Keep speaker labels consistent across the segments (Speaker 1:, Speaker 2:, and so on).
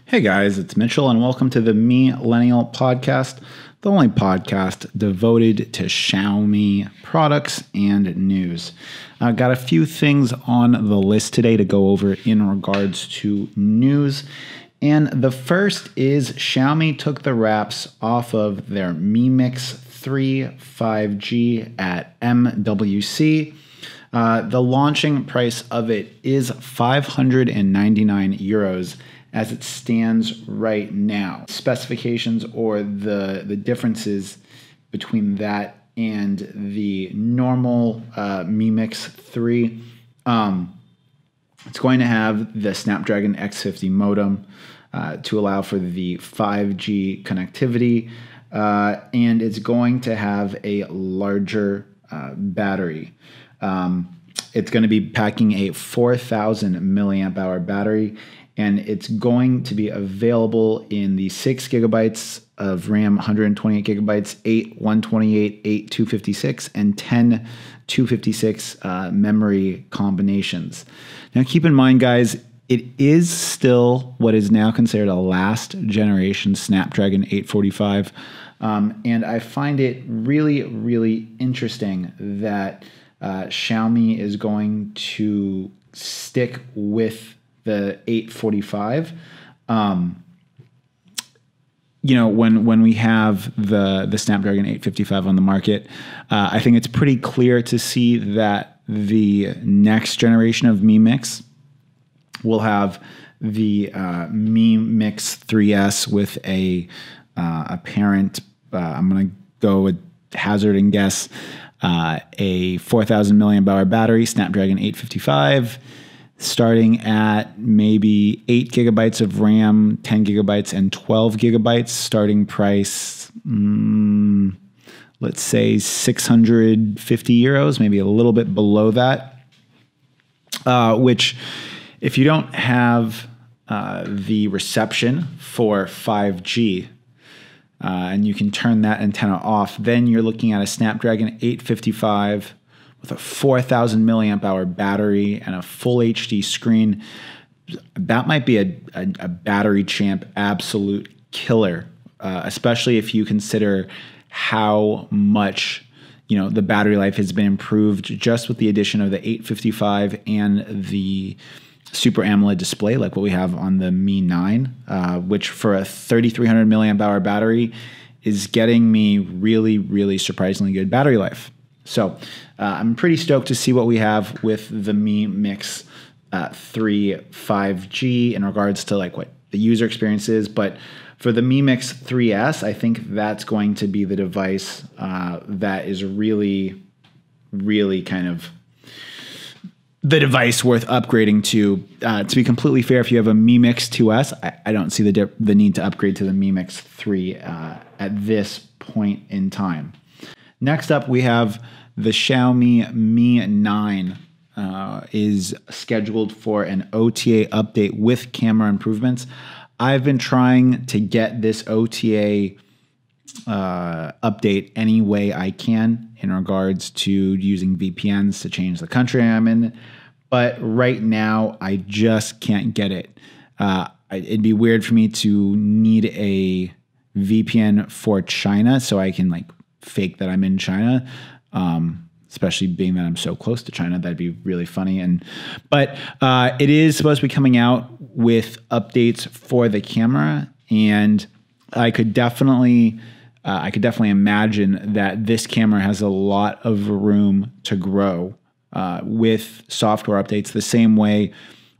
Speaker 1: Hey guys, it's Mitchell, and welcome to the Millennial podcast, the only podcast devoted to Xiaomi products and news. I got a few things on the list today to go over in regards to news. And the first is Xiaomi took the wraps off of their Mi Mix 3 5G at MWC. The launching price of it is 599 euros as it stands right now. Specifications or the differences between that and the normal Mi Mix 3. It's going to have the Snapdragon X50 modem to allow for the 5G connectivity, and it's going to have a larger battery. It's going to be packing a 4,000 milliamp hour battery, and it's going to be available in the 6 gigabytes of RAM, 128 gigabytes, 8 128, 8 256, and 10 256 memory combinations. Now keep in mind, guys, it is still what is now considered a last generation Snapdragon 845. And I find it really, really interesting that Xiaomi is going to stick with the 845. When we have the Snapdragon 855 on the market, I think it's pretty clear to see that the next generation of Mi Mix will have the Mi Mix 3S with a apparent, I'm going to go with hazard and guess, a 4,000 milliamp hour battery, Snapdragon 855, starting at maybe 8 gigabytes of RAM, 10 gigabytes, and 12 gigabytes. Starting price, let's say 650 euros, maybe a little bit below that, which if you don't have the reception for 5G, and you can turn that antenna off, then you're looking at a Snapdragon 855 with a 4,000 milliamp hour battery and a full HD screen. That might be a battery champ absolute killer, especially if you consider how much the battery life has been improved just with the addition of the 855 and the Super AMOLED display like what we have on the Mi 9, which for a 3,300 milliamp hour battery is getting me really, really surprisingly good battery life. So I'm pretty stoked to see what we have with the Mi Mix 3 5G in regards to like what the user experience is. But for the Mi Mix 3S, I think that's going to be the device that is really, really kind of the device worth upgrading to. To be completely fair, if you have a Mi Mix 2S, I don't see the need to upgrade to the Mi Mix 3 at this point in time. Next up, we have the Xiaomi Mi 9 is scheduled for an OTA update with camera improvements. I've been trying to get this OTA update any way I can in regards to using VPNs to change the country I'm in. But right now, I just can't get it. It'd be weird for me to need a VPN for China so I can like fake that I'm in China, especially being that I'm so close to China. That'd be really funny. But it is supposed to be coming out with updates for the camera, and I could definitely imagine that this camera has a lot of room to grow with software updates, the same way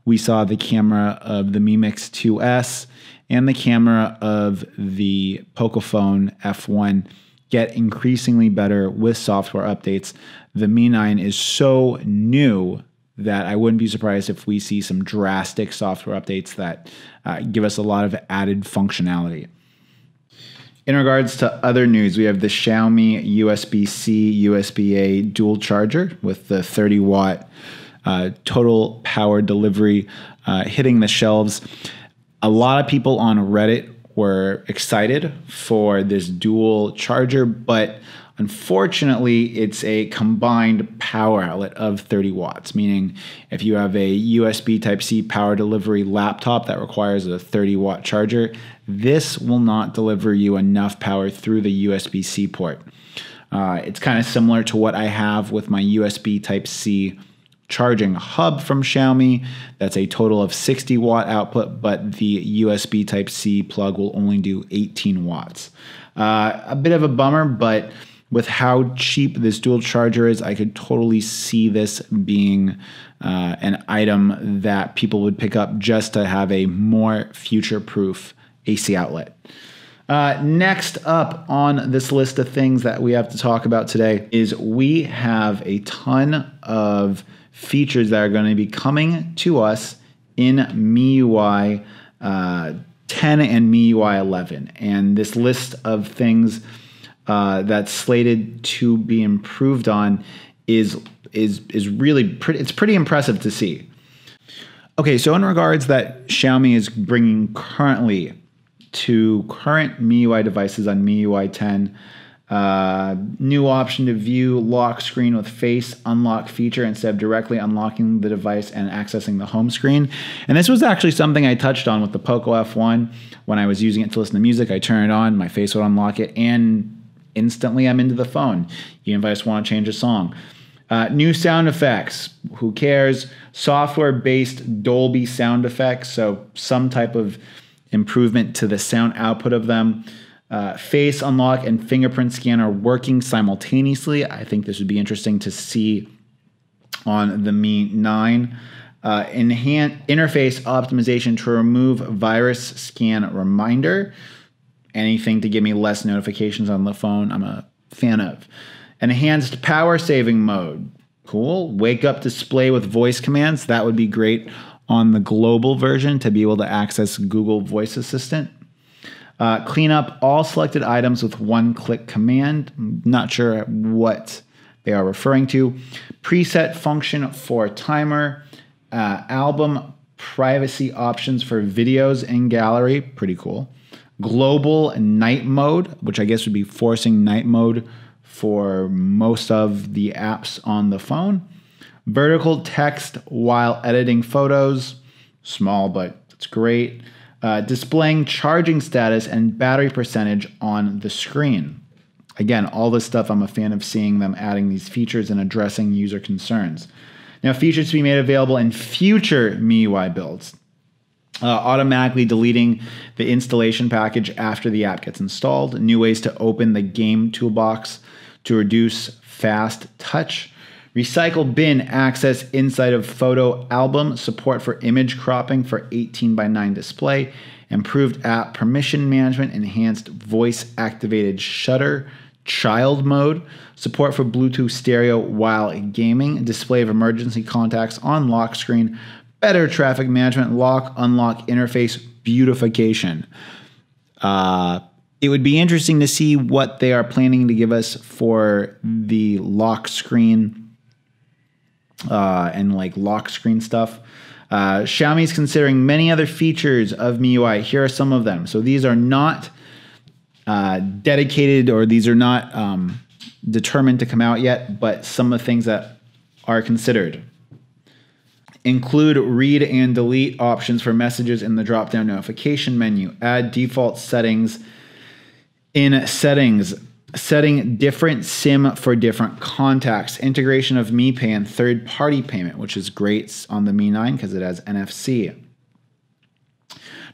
Speaker 1: we saw the camera of the Mi Mix 2S and the camera of the pocophone F1 get increasingly better with software updates. The Mi 9 is so new that I wouldn't be surprised if we see some drastic software updates that give us a lot of added functionality. In regards to other news, we have the Xiaomi USB-C, USB-A dual charger with the 30-watt total power delivery hitting the shelves. A lot of people on Reddit were excited for this dual charger, but Unfortunately, it's a combined power outlet of 30 watts, meaning if you have a USB Type-C power delivery laptop that requires a 30-watt charger, this will not deliver you enough power through the USB-C port. It's kind of similar to what I have with my USB Type-C charging hub from Xiaomi. That's a total of 60 watt output, but the USB Type-C plug will only do 18 watts. A bit of a bummer, but with how cheap this dual charger is, I could totally see this being an item that people would pick up just to have a more future-proof AC outlet. Next up on this list of things that we have to talk about today is we have a ton of features that are going to be coming to us in MIUI 10 and MIUI 11. And this list of things that's slated to be improved on is really pretty impressive to see. Okay, so in regards that Xiaomi is bringing currently to current MIUI devices on MIUI 10, new option to view lock screen with face unlock feature instead of directly unlocking the device and accessing the home screen. And this was actually something I touched on with the Poco F1. When I was using it to listen to music, I turn it on, my face would unlock it, and instantly I'm into the phone, even if I just want to change a song. New sound effects, who cares? Software-based Dolby sound effects, so some type of improvement to the sound output of them. Face unlock and fingerprint scanner working simultaneously. I think this would be interesting to see on the Mi 9. Enhanced interface optimization to remove virus scan reminder. Anything to give me less notifications on the phone, I'm a fan of. Enhanced power saving mode. Cool. Wake up display with voice commands. That would be great on the global version to be able to access Google Voice Assistant. Clean up all selected items with one-click command. Not sure what they are referring to. Preset function for timer. Album privacy options for videos in gallery. Pretty cool. Global night mode, which I guess would be forcing night mode for most of the apps on the phone. Vertical text while editing photos. Small, but it's great. Displaying charging status and battery percentage on the screen. Again, all this stuff, I'm a fan of seeing them adding these features and addressing user concerns. Now, features to be made available in future MIUI builds. Automatically deleting the installation package after the app gets installed. New ways to open the game toolbox to reduce fast touch. Recycle bin access inside of photo album. Support for image cropping for 18:9 display. Improved app permission management. Enhanced voice activated shutter. Child mode. Support for Bluetooth stereo while gaming. Display of emergency contacts on lock screen. Better traffic management. Lock unlock interface beautification. It would be interesting to see what they are planning to give us for the lock screen and like lock screen stuff. Xiaomi's considering many other features of MIUI. Here are some of them. So these are not dedicated, or these are not determined to come out yet, but some of the things that are considered include read and delete options for messages in the drop-down notification menu. Add default settings in settings. Setting different SIM for different contacts. Integration of Mi Pay and third-party payment, which is great on the Mi 9 because it has NFC.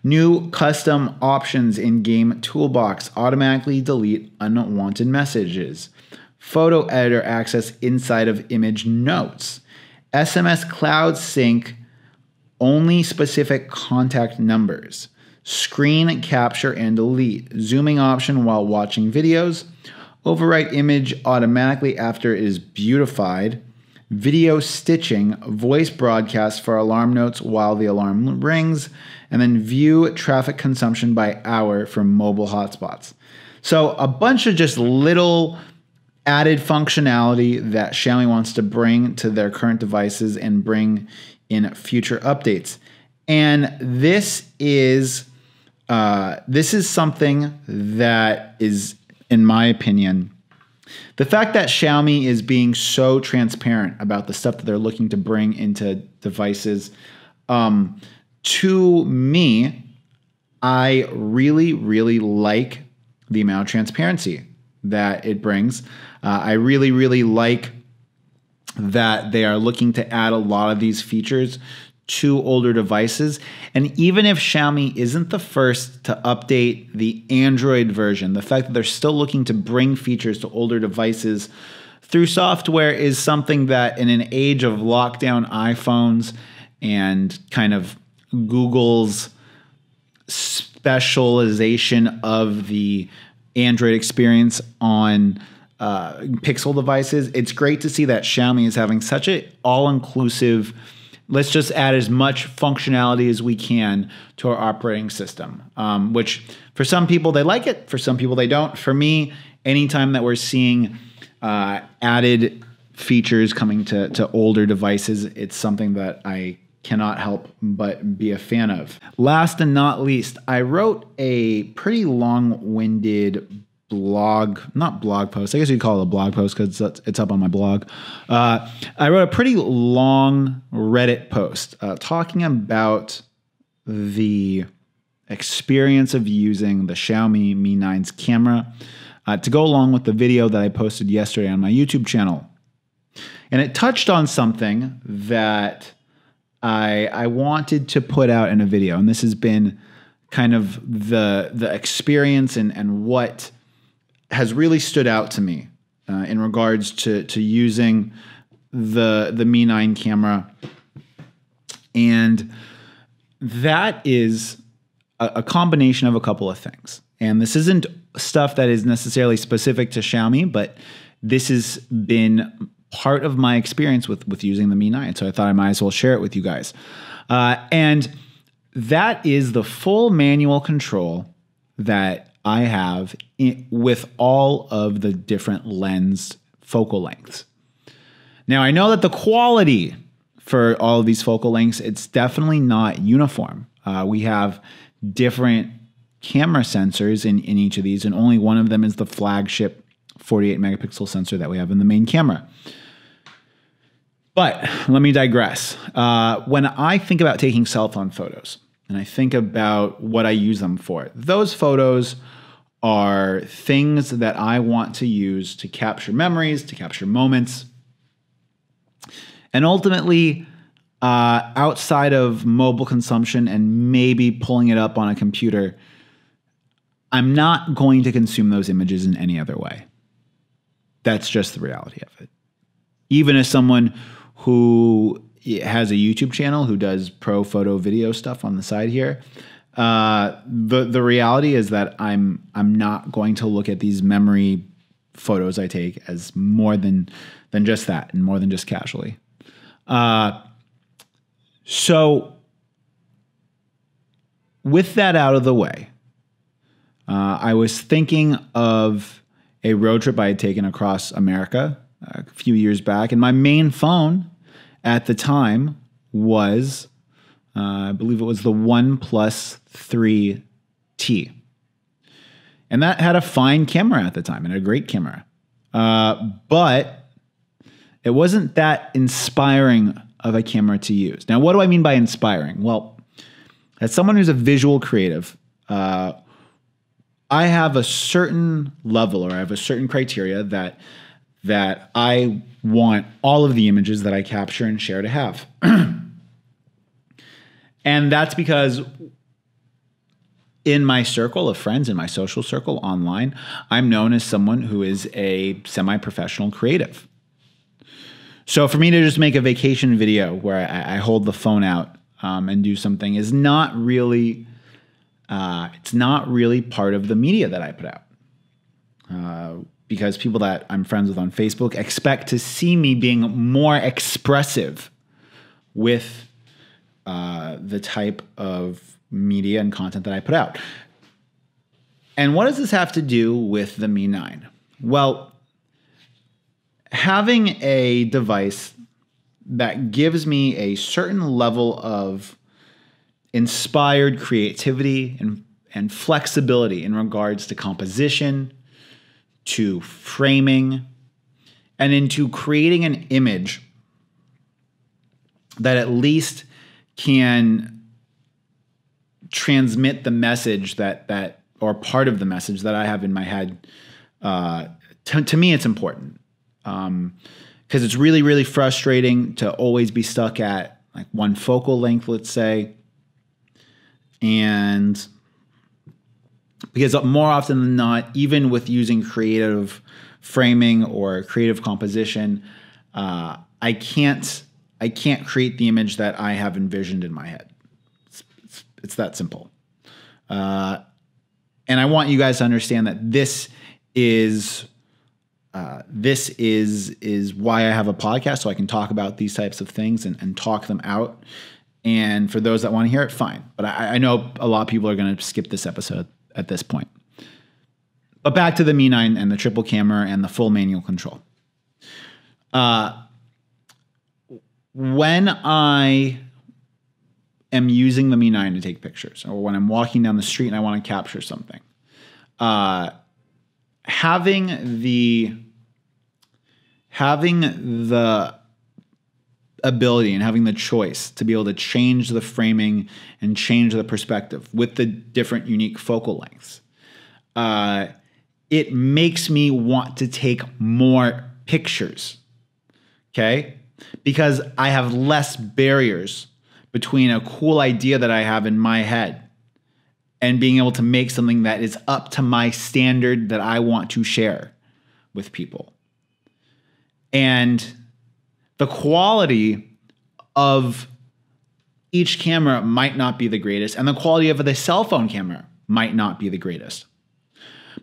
Speaker 1: New custom options in game toolbox. Automatically delete unwanted messages. Photo editor access inside of image notes. SMS cloud sync only specific contact numbers. Screen capture and delete. Zooming option while watching videos. Overwrite image automatically after it is beautified. Video stitching. Voice broadcast for alarm notes while the alarm rings. And then view traffic consumption by hour for mobile hotspots. So a bunch of just little added functionality that Xiaomi wants to bring to their current devices and bring in future updates. And this is something that is, in my opinion, The fact that Xiaomi is being so transparent about the stuff that they're looking to bring into devices, to me, I really, really like the amount of transparency that it brings. I really, really like that they are looking to add a lot of these features to older devices. And even if Xiaomi isn't the first to update the Android version, the fact that they're still looking to bring features to older devices through software is something that in an age of lockdown iPhones and kind of Google's specialization of the Android experience on Pixel devices, it's great to see that Xiaomi is having such an all-inclusive, let's just add as much functionality as we can to our operating system, which for some people they like it, for some people they don't. For me, anytime that we're seeing added features coming to older devices, it's something that I cannot help but be a fan of. Last and not least, I wrote a pretty long-winded not blog post. I guess you'd call it a blog post because it's up on my blog. I wrote a pretty long Reddit post talking about the experience of using the Xiaomi Mi 9's camera to go along with the video that I posted yesterday on my YouTube channel. And it touched on something that I wanted to put out in a video. And this has been kind of the experience and what has really stood out to me in regards to using the Mi 9 camera. And that is a combination of a couple of things. And this isn't stuff that is necessarily specific to Xiaomi, but this has been part of my experience with using the Mi 9. So I thought I might as well share it with you guys. And that is the full manual control that I have with all of the different lens focal lengths. Now, I know that the quality for all of these focal lengths, it's definitely not uniform. We have different camera sensors in each of these, and only one of them is the flagship 48 megapixel sensor that we have in the main camera. But let me digress. When I think about taking cell phone photos, and I think about what I use them for, those photos are things that I want to use to capture memories, to capture moments. And ultimately, outside of mobile consumption and maybe pulling it up on a computer, I'm not going to consume those images in any other way. That's just the reality of it. Even as someone who has a YouTube channel who does pro photo video stuff on the side here, the reality is that I'm not going to look at these memory photos I take as more than just that, and more than just casually. So with that out of the way, I was thinking of a road trip I had taken across America a few years back, and my main phone at the time was, I believe it was the OnePlus 3T. And that had a fine camera at the time, and a great camera. But it wasn't that inspiring of a camera to use. Now, what do I mean by inspiring? Well, as someone who's a visual creative, I have a certain level, or I have a certain criteria that I want all of the images that I capture and share to have. And that's because in my circle of friends, in my social circle online, I'm known as someone who is a semi-professional creative. So for me to just make a vacation video where I hold the phone out and do something is not really, it's not really part of the media that I put out. Because people that I'm friends with on Facebook expect to see me being more expressive with the type of media and content that I put out. And what does this have to do with the Mi 9? Well, having a device that gives me a certain level of inspired creativity and flexibility in regards to composition, to framing, and into creating an image that at least can transmit the message that or part of the message that I have in my head. To me, it's important because it's really, really frustrating to always be stuck at like one focal length, let's say. And because more often than not, even with using creative framing or creative composition, I can't create the image that I have envisioned in my head. It's that simple. And I want you guys to understand that this is why I have a podcast, so I can talk about these types of things and talk them out. And for those that want to hear it, fine. But I know a lot of people are going to skip this episode at this point. But back to the Mi 9 and the triple camera and the full manual control. When I am using the Mi 9 to take pictures, or when I'm walking down the street and I want to capture something, having the ability and having the choice to be able to change the framing and change the perspective with the different unique focal lengths, it makes me want to take more pictures, okay? Because I have less barriers between a cool idea that I have in my head and being able to make something that is up to my standard that I want to share with people. And the quality of each camera might not be the greatest, and the quality of the cell phone camera might not be the greatest.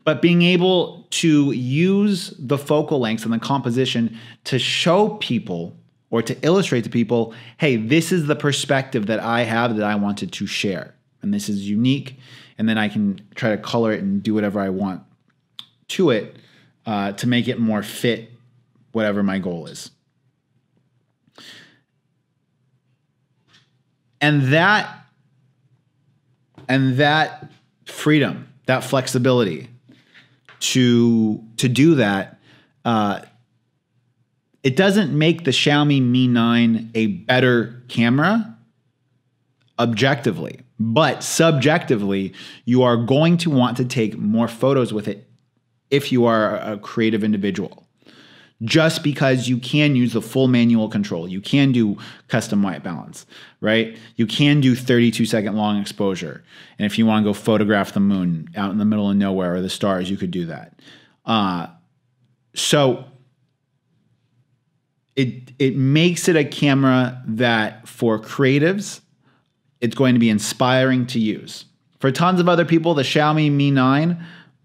Speaker 1: But being able to use the focal lengths and the composition to show people or to illustrate to people, hey, this is the perspective that I have that I wanted to share. And this is unique. And then I can try to color it and do whatever I want to it to make it more fit whatever my goal is. And that freedom, that flexibility to do that, it doesn't make the Xiaomi Mi 9 a better camera objectively, but subjectively, you are going to want to take more photos with it if you are a creative individual. Just because you can use the full manual control. You can do custom white balance, right? You can do 32-second long exposure. And if you want to go photograph the moon out in the middle of nowhere or the stars, you could do that. So it makes it a camera that for creatives, it's going to be inspiring to use. For tons of other people, the Xiaomi Mi 9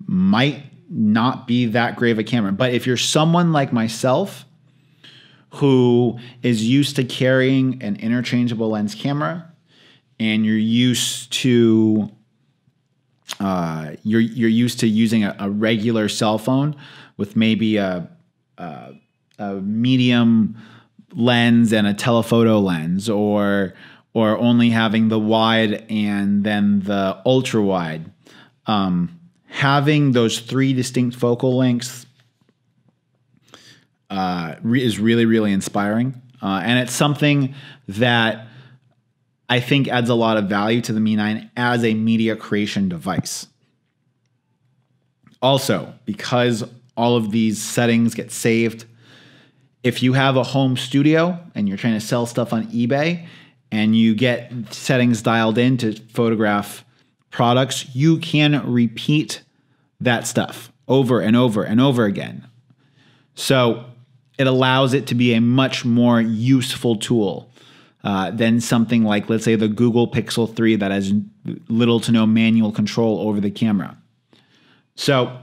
Speaker 1: might not be that great of a camera. But if you're someone like myself who is used to carrying an interchangeable lens camera, and you're used to you're used to using a regular cell phone with maybe a medium lens and a telephoto lens, or only having the wide and then the ultra wide, having those three distinct focal lengths is really, really inspiring. And it's something that I think adds a lot of value to the Mi 9 as a media creation device. Also, because all of these settings get saved, if you have a home studio and you're trying to sell stuff on eBay and you get settings dialed in to photograph products, you can repeat that stuff over and over and over again. So it allows it to be a much more useful tool than something like, let's say, the Google Pixel 3 that has little to no manual control over the camera. So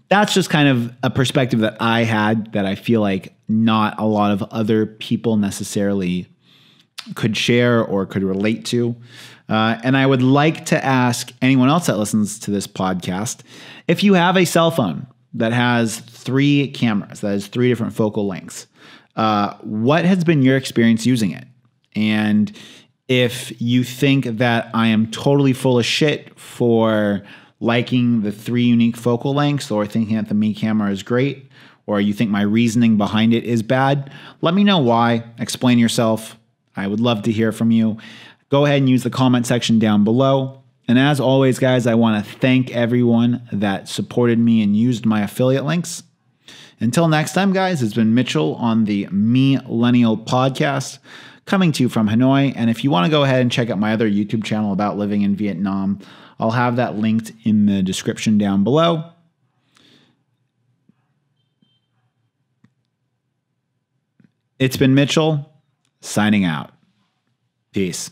Speaker 1: that's just kind of a perspective that I had that I feel like not a lot of other people necessarily could share or could relate to. And I would like to ask anyone else that listens to this podcast, if you have a cell phone that has 3 cameras, that has 3 different focal lengths, what has been your experience using it? And if you think that I am totally full of shit for liking the 3 unique focal lengths or thinking that the Mi camera is great, or you think my reasoning behind it is bad, let me know why. Explain yourself. I would love to hear from you. Go ahead and use the comment section down below. And as always, guys, I want to thank everyone that supported me and used my affiliate links. Until next time, guys, it's been Mitchell on the Millennial podcast, coming to you from Hanoi. And if you want to go ahead and check out my other YouTube channel about living in Vietnam, I'll have that linked in the description down below. It's been Mitchell, signing out. Peace.